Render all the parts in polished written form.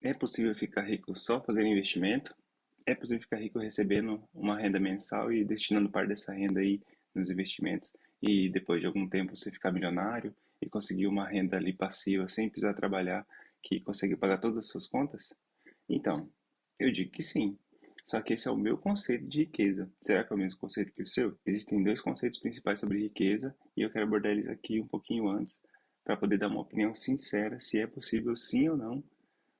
É possível ficar rico só fazendo investimento? É possível ficar rico recebendo uma renda mensal e destinando parte dessa renda aí nos investimentos e depois de algum tempo você ficar milionário e conseguir uma renda ali passiva sem precisar trabalhar que consegue pagar todas as suas contas? Então, eu digo que sim. Só que esse é o meu conceito de riqueza. Será que é o mesmo conceito que o seu? Existem dois conceitos principais sobre riqueza e eu quero abordar eles aqui um pouquinho antes para poder dar uma opinião sincera se é possível sim ou não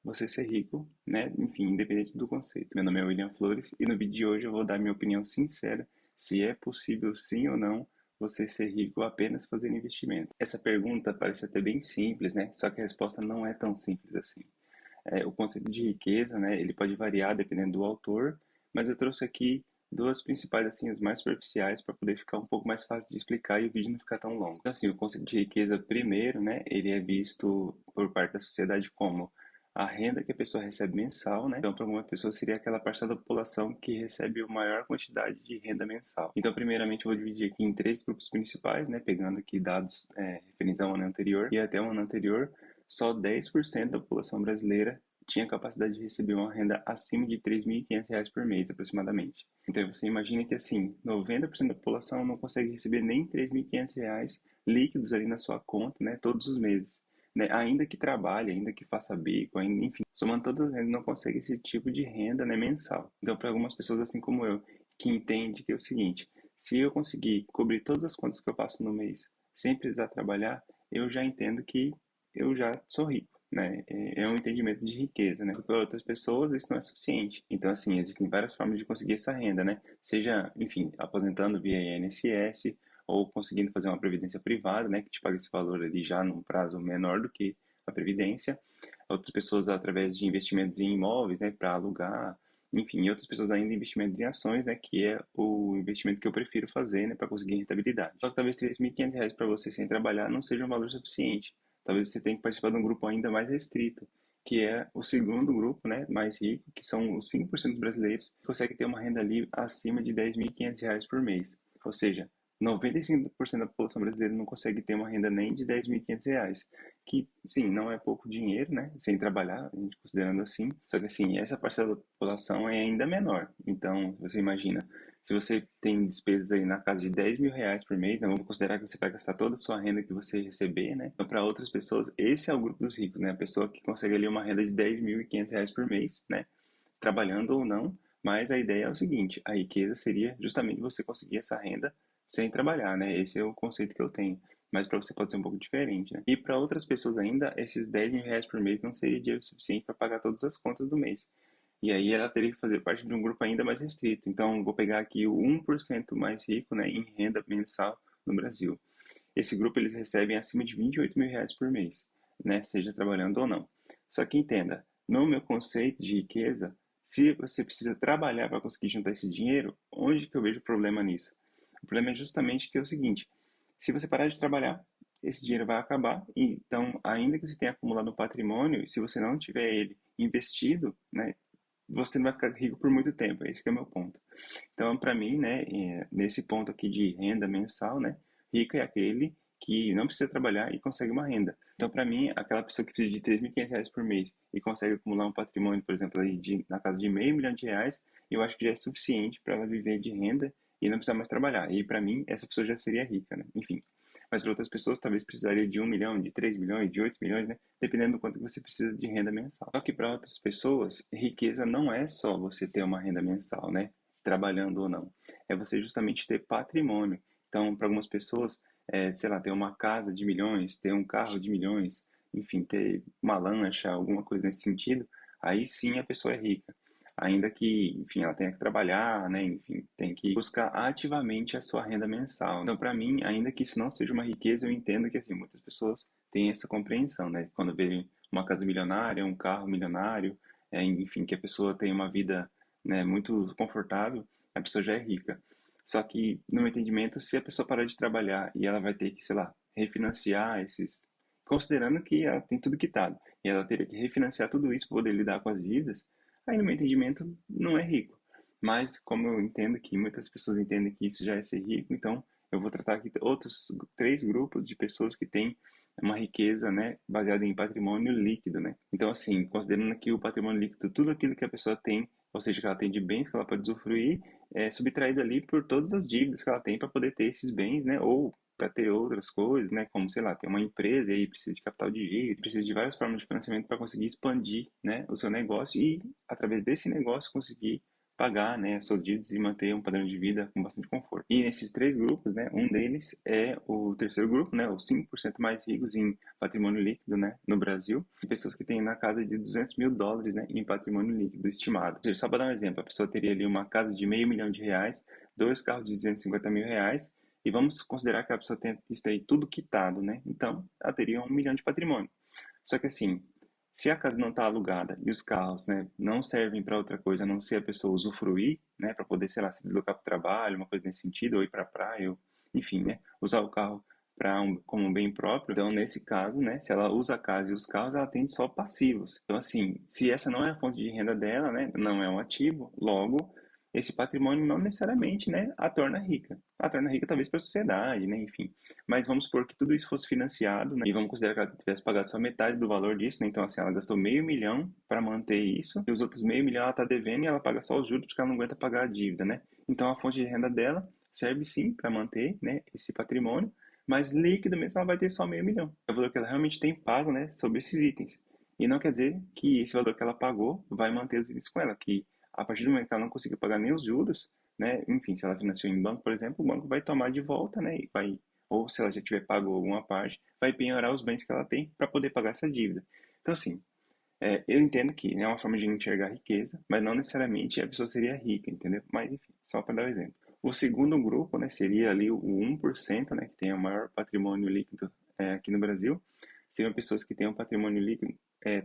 você ser rico, né? Enfim, independente do conceito. Meu nome é William Flores e no vídeo de hoje eu vou dar minha opinião sincera se é possível sim ou não você ser rico apenas fazendo investimento. Essa pergunta parece até bem simples, né? Só que a resposta não é tão simples assim. O conceito de riqueza, né? Ele pode variar dependendo do autor, mas eu trouxe aqui duas principais, assim, as mais superficiais, para poder ficar um pouco mais fácil de explicar e o vídeo não ficar tão longo. Então, assim, o conceito de riqueza, primeiro, né? Ele é visto por parte da sociedade como a renda que a pessoa recebe mensal, né? Então, para uma pessoa seria aquela parcela da população que recebe a maior quantidade de renda mensal. Então, primeiramente, eu vou dividir aqui em três grupos principais, né? Pegando aqui dados referentes ao ano anterior e até o ano anterior, só 10% da população brasileira tinha capacidade de receber uma renda acima de R$ 3.500 por mês, aproximadamente. Então, você imagina que, assim, 90% da população não consegue receber nem R$ 3.500 líquidos ali na sua conta, né, todos os meses, né? Ainda que trabalhe, ainda que faça bico, ainda, enfim, somando todas as rendas, não consegue esse tipo de renda, né, mensal. Então, para algumas pessoas assim como eu, que entende que é o seguinte, se eu conseguir cobrir todas as contas que eu passo no mês sem precisar trabalhar, eu já entendo que eu já sou rico, né? É um entendimento de riqueza, né? Para outras pessoas isso não é suficiente. Então, assim, existem várias formas de conseguir essa renda, né? Seja, enfim, aposentando via INSS, ou conseguindo fazer uma previdência privada, né, que te paga esse valor ali já num prazo menor do que a previdência. Outras pessoas através de investimentos em imóveis, né, para alugar, enfim, e outras pessoas ainda investimentos em ações, né, que é o investimento que eu prefiro fazer, né, para conseguir rentabilidade. Só que talvez R$ 3.500 para você sem trabalhar não seja um valor suficiente. Talvez você tenha que participar de um grupo ainda mais restrito, que é o segundo grupo, né, mais rico, que são os 5% dos brasileiros, que conseguem ter uma renda livre acima de R$ 10.500 por mês. Ou seja, 95% da população brasileira não consegue ter uma renda nem de R$ 10.500, que, sim, não é pouco dinheiro, né, sem trabalhar, a gente considerando assim, só que, assim, essa parcela da população é ainda menor. Então, você imagina, se você tem despesas aí na casa de R$ 10.000 por mês, então vamos considerar que você vai gastar toda a sua renda que você receber, né? Então, para outras pessoas, esse é o grupo dos ricos, né? A pessoa que consegue ali uma renda de R$ 10.500 por mês, né? Trabalhando ou não, mas a ideia é o seguinte, a riqueza seria justamente você conseguir essa renda sem trabalhar, né? Esse é o conceito que eu tenho. Mas para você pode ser um pouco diferente, né? E para outras pessoas ainda, esses R$ 10.000 por mês não seria dinheiro suficiente para pagar todas as contas do mês. E aí ela teria que fazer parte de um grupo ainda mais restrito. Então, vou pegar aqui o 1% mais rico, né, em renda mensal no Brasil. Esse grupo eles recebem acima de R$ 28.000 por mês, né, seja trabalhando ou não. Só que entenda, no meu conceito de riqueza, se você precisa trabalhar para conseguir juntar esse dinheiro, onde que eu vejo o problema nisso? O problema é justamente que é o seguinte, se você parar de trabalhar, esse dinheiro vai acabar, então, ainda que você tenha acumulado um patrimônio, se você não tiver ele investido, né, você não vai ficar rico por muito tempo, esse que é o meu ponto. Então, para mim, né, nesse ponto aqui de renda mensal, né, rico é aquele que não precisa trabalhar e consegue uma renda. Então, para mim, aquela pessoa que precisa de R$ 3.500 por mês e consegue acumular um patrimônio, por exemplo, aí na casa de meio milhão de reais, eu acho que já é suficiente para ela viver de renda e não precisar mais trabalhar. E para mim, essa pessoa já seria rica, né? Enfim. Mas para outras pessoas, talvez precisaria de 1 milhão, de 3 milhões, de 8 milhões, né? Dependendo do quanto que você precisa de renda mensal. Só que para outras pessoas, riqueza não é só você ter uma renda mensal, né? Trabalhando ou não. É você justamente ter patrimônio. Então, para algumas pessoas, sei lá, ter uma casa de milhões, ter um carro de milhões, enfim, ter uma lancha, alguma coisa nesse sentido, aí sim a pessoa é rica. Ainda que, enfim, ela tenha que trabalhar, né? Enfim, tem que buscar ativamente a sua renda mensal. Então, para mim, ainda que isso não seja uma riqueza, eu entendo que, assim, muitas pessoas têm essa compreensão, né? Quando vê uma casa milionária, um carro milionário, enfim, que a pessoa tem uma vida, né, muito confortável, a pessoa já é rica. Só que, no meu entendimento, se a pessoa parar de trabalhar e ela vai ter que, sei lá, refinanciar esses. Considerando que ela tem tudo quitado, e ela teria que refinanciar tudo isso para poder lidar com as dívidas, aí, no meu entendimento, não é rico. Mas, como eu entendo que muitas pessoas entendem que isso já é ser rico, então eu vou tratar aqui outros três grupos de pessoas que têm uma riqueza, né, baseada em patrimônio líquido, né? Então, assim, considerando aqui o patrimônio líquido, tudo aquilo que a pessoa tem, ou seja, que ela tem de bens que ela pode usufruir, é subtraído ali por todas as dívidas que ela tem para poder ter esses bens, né? Ou para ter outras coisas, né? Como, sei lá, ter uma empresa e aí precisa de capital de giro, precisa de várias formas de financiamento para conseguir expandir, né, o seu negócio e, através desse negócio, conseguir pagar, né, suas dívidas e manter um padrão de vida com bastante conforto. E nesses três grupos, né, um deles é o terceiro grupo, né, os 5% mais ricos em patrimônio líquido, né, no Brasil, pessoas que têm na casa de US$ 200 mil, né, em patrimônio líquido estimado. Ou seja, só para dar um exemplo, a pessoa teria ali uma casa de meio milhão de reais, dois carros de R$ 250 mil, e vamos considerar que a pessoa tem isso aí tudo quitado, né? Então, ela teria 1 milhão de patrimônio. Só que assim, se a casa não está alugada e os carros, né, não servem para outra coisa, a não ser a pessoa usufruir, né, para poder, sei lá, se deslocar para o trabalho, uma coisa nesse sentido, ou ir para a praia, ou, enfim, né, usar o carro como um bem próprio. Então, nesse caso, né, se ela usa a casa e os carros, ela tem só passivos. Então, assim, se essa não é a fonte de renda dela, né, não é um ativo, logo esse patrimônio não necessariamente, né, a torna rica. A torna rica talvez para a sociedade, né, enfim. Mas vamos supor que tudo isso fosse financiado, né? E vamos considerar que ela tivesse pagado só metade do valor disso, né? Então, assim, ela gastou meio milhão para manter isso, e os outros meio milhão ela está devendo e ela paga só os juros porque ela não aguenta pagar a dívida, né? Então, a fonte de renda dela serve sim para manter, né, esse patrimônio, mas líquido mesmo ela vai ter só meio milhão. É o valor que ela realmente tem pago, né, sobre esses itens. E não quer dizer que esse valor que ela pagou vai manter os itens com ela, que a partir do momento que ela não conseguir pagar nem os juros, né, enfim, se ela financiou em banco, por exemplo, o banco vai tomar de volta, né, e vai, ou se ela já tiver pago alguma parte, vai penhorar os bens que ela tem para poder pagar essa dívida. Então, assim, eu entendo que é uma forma de enxergar riqueza, mas não necessariamente a pessoa seria rica, entendeu? Mas, enfim, só para dar um exemplo. O segundo grupo, né, seria ali o 1%, né, que tem o maior patrimônio líquido aqui no Brasil, seriam pessoas que têm um patrimônio líquido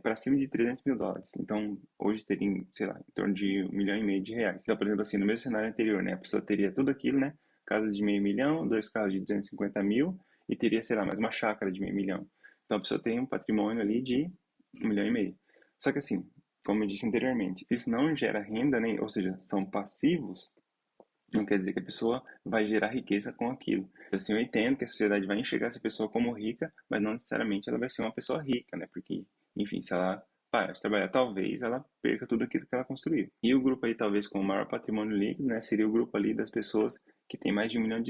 para cima de US$ 300 mil. Então, hoje teriam, sei lá, em torno de 1,5 milhão de reais. Então, por exemplo, assim, no mesmo cenário anterior, né, a pessoa teria tudo aquilo, né, casa de meio milhão, dois carros de 250 mil e teria, sei lá, mais uma chácara de meio milhão. Então, a pessoa tem um patrimônio ali de 1,5 milhão. Só que assim, como eu disse anteriormente, se isso não gera renda, né, ou seja, são passivos, não quer dizer que a pessoa vai gerar riqueza com aquilo. Assim, eu entendo que a sociedade vai enxergar essa pessoa como rica, mas não necessariamente ela vai ser uma pessoa rica, né? Porque, enfim, se ela parar de trabalhar, talvez ela perca tudo aquilo que ela construiu. E o grupo aí, talvez com o maior patrimônio líquido, né, seria o grupo ali das pessoas que tem mais de US$ 1 milhão,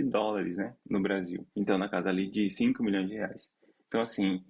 né, no Brasil. Então, na casa ali de 5 milhões de reais. Então, assim,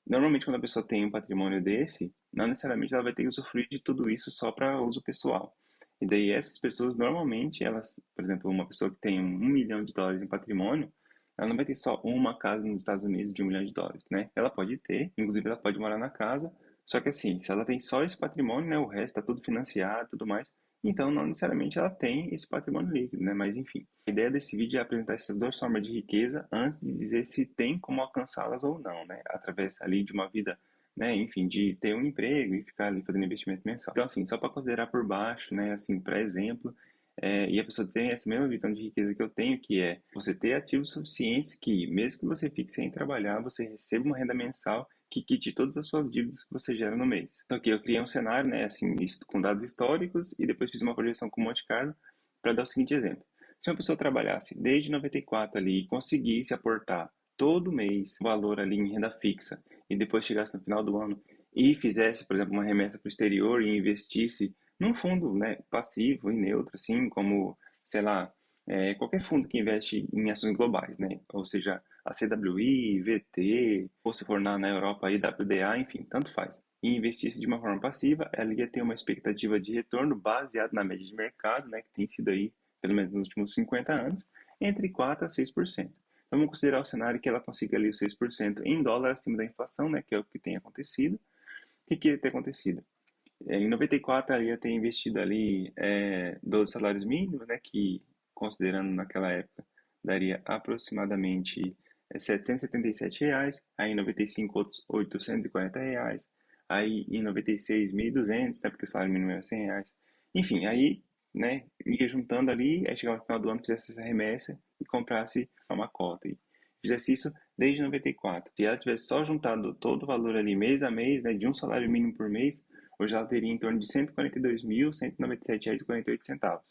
normalmente quando a pessoa tem um patrimônio desse, não necessariamente ela vai ter que usufruir de tudo isso só para uso pessoal. E daí essas pessoas normalmente, elas, por exemplo, uma pessoa que tem US$ 1 milhão em patrimônio, ela não vai ter só uma casa nos Estados Unidos de US$ 1 milhão, né? Ela pode ter, inclusive ela pode morar na casa, só que assim, se ela tem só esse patrimônio, né, o resto está tudo financiado e tudo mais, então não necessariamente ela tem esse patrimônio líquido, né? Mas enfim, a ideia desse vídeo é apresentar essas duas formas de riqueza antes de dizer se tem como alcançá-las ou não, né? Através ali de uma vida, né, enfim, de ter um emprego e ficar ali fazendo investimento mensal. Então, assim, só para considerar por baixo, né, assim, para exemplo, e a pessoa tem essa mesma visão de riqueza que eu tenho, que é você ter ativos suficientes que, mesmo que você fique sem trabalhar, você receba uma renda mensal que quite todas as suas dívidas que você gera no mês. Então, aqui eu criei um cenário, né, assim, com dados históricos e depois fiz uma projeção com Monte Carlo para dar o seguinte exemplo. Se uma pessoa trabalhasse desde 94 ali e conseguisse aportar todo mês valor ali em renda fixa e depois chegasse no final do ano e fizesse, por exemplo, uma remessa para o exterior e investisse num fundo, né, passivo e neutro, assim, como, sei lá, qualquer fundo que investe em ações globais, né? Ou seja, a CWI, VT, ou se for na Europa, aí WDA, enfim, tanto faz. E investisse de uma forma passiva, ela ia ter uma expectativa de retorno baseada na média de mercado, né, que tem sido aí, pelo menos nos últimos 50 anos, entre 4 a 6%. Então, vamos considerar o cenário que ela consiga ali os 6% em dólar acima da inflação, né, que é o que tem acontecido. O que ia ter acontecido? Em 94, ela ia ter investido ali 12 salários mínimos, né, que, considerando naquela época, daria aproximadamente R$ 777. Aí, em 95, outros R$ 840. Aí, em 96, 1.200, né, porque o salário mínimo era R$ 100. Enfim, aí, né, ia juntando ali, aí chegava no final do ano, fizesse essa remessa e comprasse uma cota. E fizesse isso desde 94. Se ela tivesse só juntado todo o valor ali mês a mês, né, de um salário mínimo por mês, hoje ela teria em torno de R$ 142.197,48.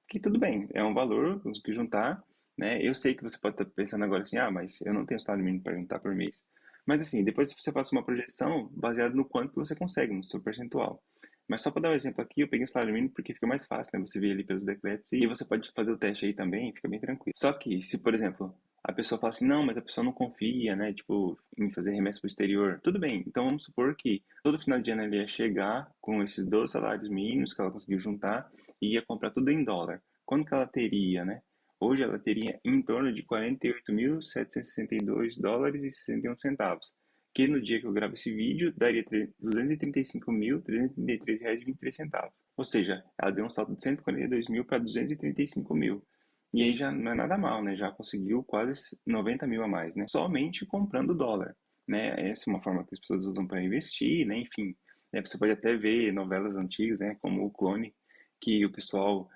Que tudo bem, é um valor, temos que juntar, né? Eu sei que você pode estar pensando agora assim, ah, mas eu não tenho salário mínimo para juntar por mês. Mas assim, depois você faz uma projeção baseada no quanto que você consegue, no seu percentual. Mas só para dar um exemplo aqui, eu peguei o salário mínimo porque fica mais fácil, né? Você vê ali pelos decretos e você pode fazer o teste aí também, fica bem tranquilo. Só que, se por exemplo, a pessoa fala assim, não, mas a pessoa não confia, né? Tipo, em fazer remessa pro exterior. Tudo bem, então vamos supor que todo final de ano ele ia chegar com esses 12 salários mínimos que ela conseguiu juntar e ia comprar tudo em dólar. Quando que ela teria, né? Hoje ela teria em torno de 48.762 dólares e 61 centavos, que no dia que eu gravo esse vídeo daria 235.333 reais e 23 centavos. Ou seja, ela deu um salto de 142 mil para 235 mil. E aí já não é nada mal, né? Já conseguiu quase 90 mil a mais, né? Somente comprando dólar, né? Essa é uma forma que as pessoas usam para investir, né? Enfim, né? Você pode até ver novelas antigas, né? Como o Clone, que o pessoal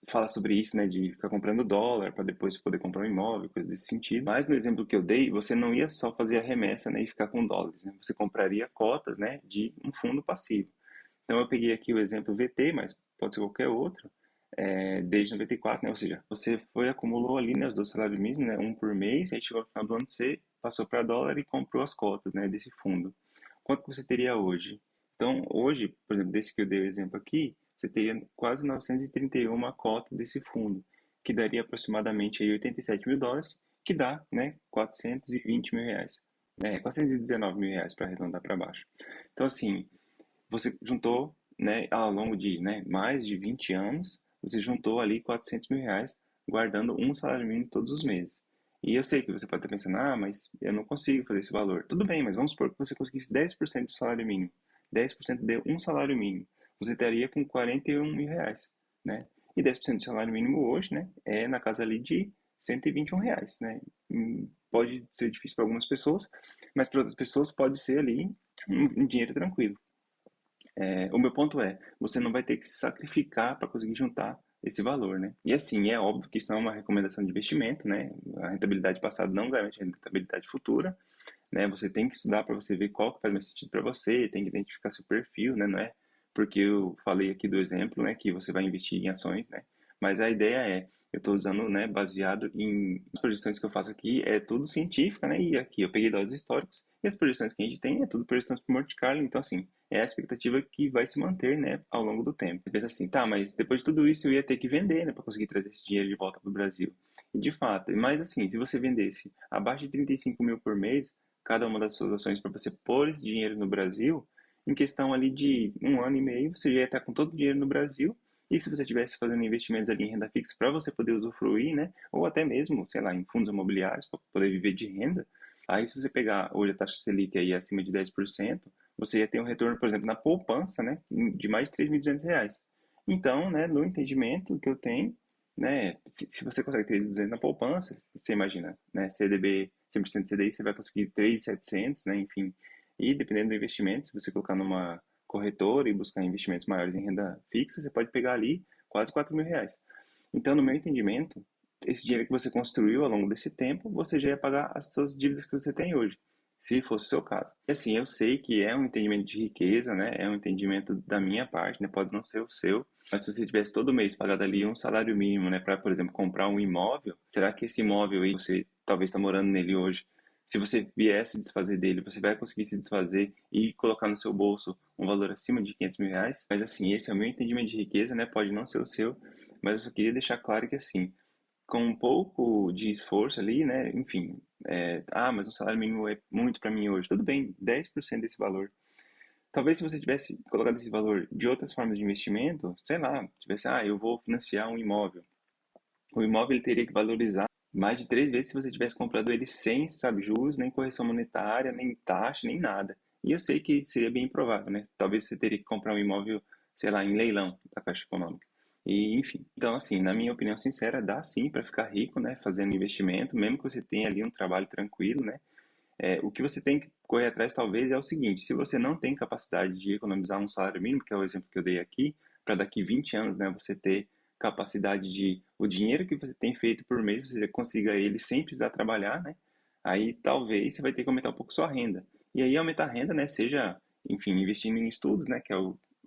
fala sobre isso, né, de ficar comprando dólar para depois poder comprar um imóvel, coisa desse sentido. Mas no exemplo que eu dei, você não ia só fazer a remessa, né, e ficar com dólares, né? Você compraria cotas, né, de um fundo passivo. Então eu peguei aqui o exemplo VT, mas pode ser qualquer outro, desde 94, né? Ou seja, você foi acumulou ali, né, os dois salários mínimos, né, um por mês, aí chegou no final do ano você passou para dólar e comprou as cotas, né, desse fundo. Quanto que você teria hoje? Então, hoje, por exemplo, desse que eu dei o exemplo aqui, você teria quase 931 cotas desse fundo, que daria aproximadamente aí 87 mil dólares, que dá, né, 420 mil reais. 419 mil reais para arredondar para baixo. Então, assim, você juntou, né, ao longo de, né, mais de 20 anos, você juntou ali 400 mil reais, guardando um salário mínimo todos os meses. E eu sei que você pode estar pensando, ah, mas eu não consigo fazer esse valor. Tudo bem, mas vamos supor que você conseguisse 10% do salário mínimo. 10% de um salário mínimo. Você estaria com 41 mil reais, né? E 10% do salário mínimo hoje, né, é na casa ali de 121 reais, né? Pode ser difícil para algumas pessoas, mas para outras pessoas pode ser ali um dinheiro tranquilo. O meu ponto é, você não vai ter que se sacrificar para conseguir juntar esse valor, né? E assim, é óbvio que isso não é uma recomendação de investimento, né? A rentabilidade passada não garante a rentabilidade futura, né? Você tem que estudar para você ver qual que faz mais sentido para você, tem que identificar seu perfil, né? Não é porque eu falei aqui do exemplo, né, que você vai investir em ações, né? Mas a ideia é, eu estou usando, né, baseado em as projeções que eu faço aqui, é tudo científica, né? E aqui eu peguei dados históricos e as projeções que a gente tem é tudo projeções por Monte Carlo, então assim, é a expectativa que vai se manter, né, ao longo do tempo. Você pensa assim, tá, mas depois de tudo isso eu ia ter que vender, né, para conseguir trazer esse dinheiro de volta para o Brasil. E de fato, mas assim, se você vendesse abaixo de 35 mil por mês, cada uma das suas ações para você pôr esse dinheiro no Brasil, em questão ali de um ano e meio, você já ia estar com todo o dinheiro no Brasil. E se você estivesse fazendo investimentos ali em renda fixa para você poder usufruir, né? Ou até mesmo, sei lá, em fundos imobiliários para poder viver de renda, aí se você pegar hoje a taxa Selic aí acima de 10%, você ia ter um retorno, por exemplo, na poupança, né? De mais de 3.200 reais. Então, né, no entendimento que eu tenho, né, se você consegue 3.200 na poupança, você imagina, né, CDB, 100% CDI, você vai conseguir 3.700, né, enfim. E dependendo do investimento, se você colocar numa corretora e buscar investimentos maiores em renda fixa, você pode pegar ali quase 4 mil reais. Então, no meu entendimento, esse dinheiro que você construiu ao longo desse tempo, você já ia pagar as suas dívidas que você tem hoje, se fosse o seu caso. E assim, eu sei que é um entendimento de riqueza, né? É um entendimento da minha parte, né? Pode não ser o seu, mas se você tivesse todo mês pagado ali um salário mínimo, né, para, por exemplo, comprar um imóvel, será que esse imóvel aí, você talvez está morando nele hoje, se você viesse desfazer dele, você vai conseguir se desfazer e colocar no seu bolso um valor acima de 500 mil reais? Mas assim, esse é o meu entendimento de riqueza, né? Pode não ser o seu, mas eu só queria deixar claro que assim, com um pouco de esforço ali, né? Enfim, mas o salário mínimo é muito para mim hoje. Tudo bem, 10% desse valor. Talvez se você tivesse colocado esse valor de outras formas de investimento, sei lá, tivesse, eu vou financiar um imóvel. O imóvel ele teria que valorizar mais de 3 vezes se você tivesse comprado ele sem, sabe, juros, nem correção monetária, nem taxa, nem nada. E eu sei que seria bem improvável, né? Talvez você teria que comprar um imóvel, sei lá, em leilão da Caixa Econômica. E, enfim. Então, assim, na minha opinião sincera, dá sim para ficar rico, né? Fazendo investimento, mesmo que você tenha ali um trabalho tranquilo, né? O que você tem que correr atrás, talvez, é o seguinte: se você não tem capacidade de economizar um salário mínimo, que é o exemplo que eu dei aqui, para daqui 20 anos, né, você ter capacidade de o dinheiro que você tem feito por mês, você consiga ele sem precisar trabalhar, né? Aí talvez você vai ter que aumentar um pouco sua renda. E aí aumentar a renda, né, seja, enfim, investindo em estudos, né, que é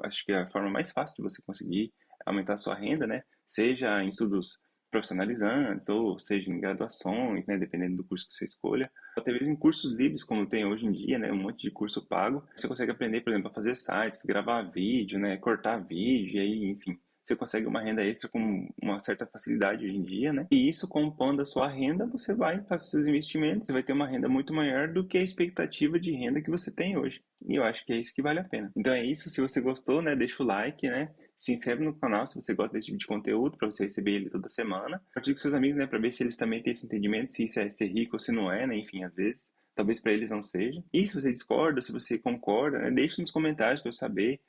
acho que é a forma mais fácil de você conseguir aumentar a sua renda, né? Seja em estudos profissionalizantes, ou seja, em graduações, né, dependendo do curso que você escolha, até mesmo em cursos livres, como tem hoje em dia, né, um monte de curso pago. Você consegue aprender, por exemplo, a fazer sites, gravar vídeo, né, cortar vídeo, e aí, enfim, você consegue uma renda extra com uma certa facilidade hoje em dia, né? E isso compondo a sua renda, você vai fazer seus investimentos, você vai ter uma renda muito maior do que a expectativa de renda que você tem hoje. E eu acho que é isso que vale a pena. Então é isso, se você gostou, né, deixa o like, né? Se inscreve no canal se você gosta desse tipo de conteúdo, para você receber ele toda semana. Compartilhe com seus amigos, né, para ver se eles também têm esse entendimento, se isso é ser rico ou se não é, né? Enfim, às vezes, talvez para eles não seja. E se você discorda, se você concorda, né, deixe nos comentários para eu saber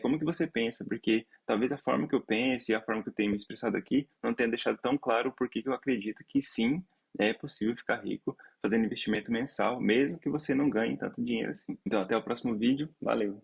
como que você pensa, porque talvez a forma que eu penso e a forma que eu tenho me expressado aqui não tenha deixado tão claro por que eu acredito que sim, é possível ficar rico fazendo investimento mensal, mesmo que você não ganhe tanto dinheiro assim. Então, até o próximo vídeo. Valeu!